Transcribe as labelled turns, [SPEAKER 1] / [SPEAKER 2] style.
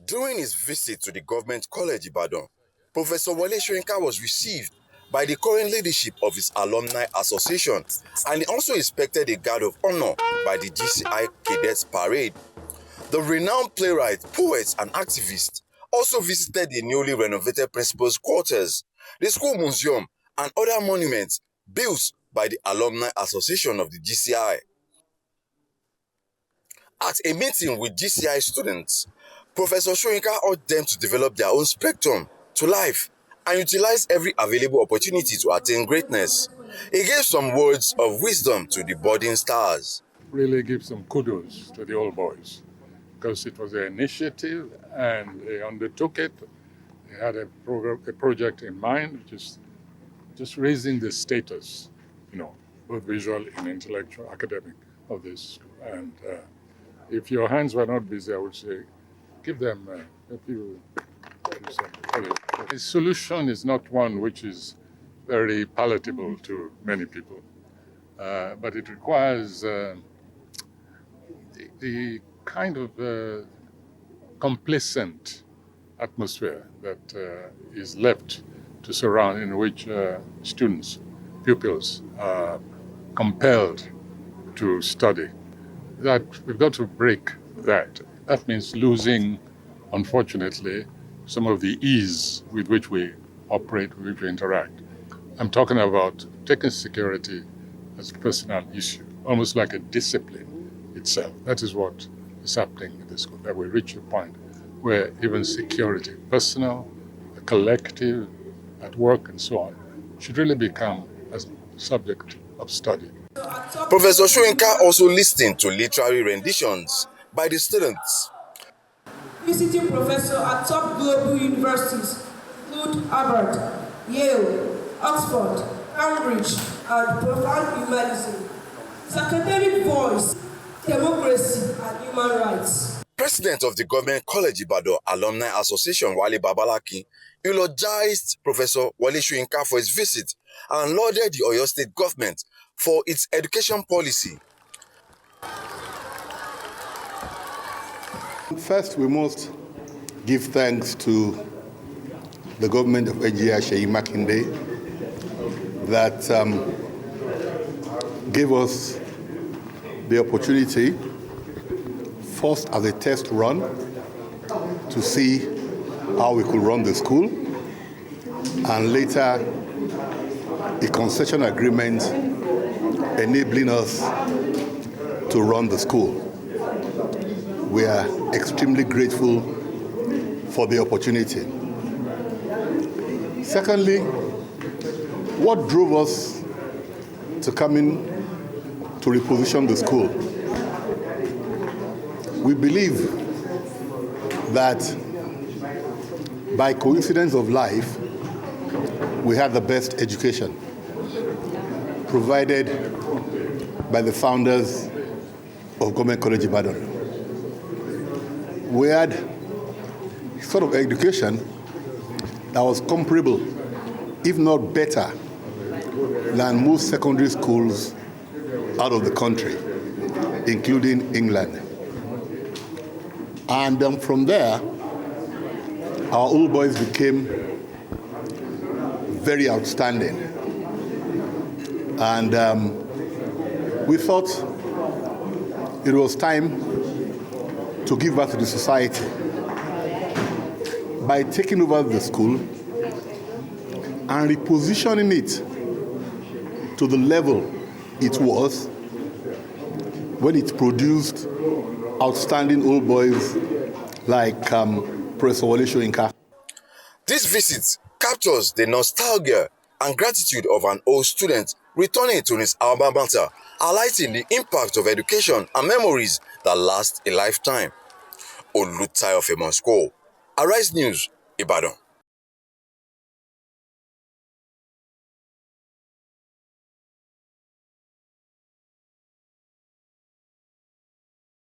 [SPEAKER 1] During his visit to the Government College Ibadan, Professor Soyinka was received by the current leadership of his Alumni Association, and he also inspected a guard of honor by the GCI Cadets Parade. The renowned playwright, poet, and activist also visited the newly renovated principal's quarters, the school museum, and other monuments built by the Alumni Association of the GCI. At a meeting with GCI students, Professor Soyinka urged them to develop their own spectrum to life and utilize every available opportunity to attain greatness. He gave some words of wisdom to the budding stars.
[SPEAKER 2] Really give some kudos to the old boys because it was their initiative and they undertook it. They had a project in mind, which is just raising the status, both visual and intellectual, academic of this school. And if your hands were not busy, I would say, give them a few. The solution is not one which is very palatable to many people, but it requires the kind of complacent atmosphere that is left to surround, in which students, pupils are compelled to study. That we've got to break that. That means losing, unfortunately, some of the ease with which we operate, with which we interact. I'm talking about taking security as a personal issue, almost like a discipline itself. That is what is happening in the school, that we reach a point where even security, personal, collective, at work and so on, should really become a subject of study.
[SPEAKER 1] Professor Soyinka also listened to literary renditions by the students.
[SPEAKER 3] Visiting professors at top global universities include Harvard, Yale, Oxford, Cambridge, and profound humanism. His academic voice, democracy, and human rights.
[SPEAKER 1] President of the Government College Ibadan Alumni Association, Wale Babalaki, eulogized Professor Wale Soyinka for his visit and lauded the Oyo State government for its education policy.
[SPEAKER 4] First, we must give thanks to the government of Engineer Seyi Makinde that gave us the opportunity, first as a test run, to see how we could run the school, and later a concession agreement enabling us to run the school. We are extremely grateful for the opportunity. Secondly, what drove us to come in to reposition the school? We believe that by coincidence of life, we had the best education provided by the founders of Government College Ibadan. We had sort of education that was comparable, if not better, than most secondary schools out of the country, including England. And from there, our old boys became very outstanding. And we thought it was time to give back to the society by taking over the school and repositioning it to the level it was when it produced outstanding old boys like Professor Wale Soyinka.
[SPEAKER 1] This visit captures the nostalgia and gratitude of an old student returning to his alma mater, highlighting the impact of education and memories that last a lifetime. Olutayo Femonsko, Arise News, Ibadan.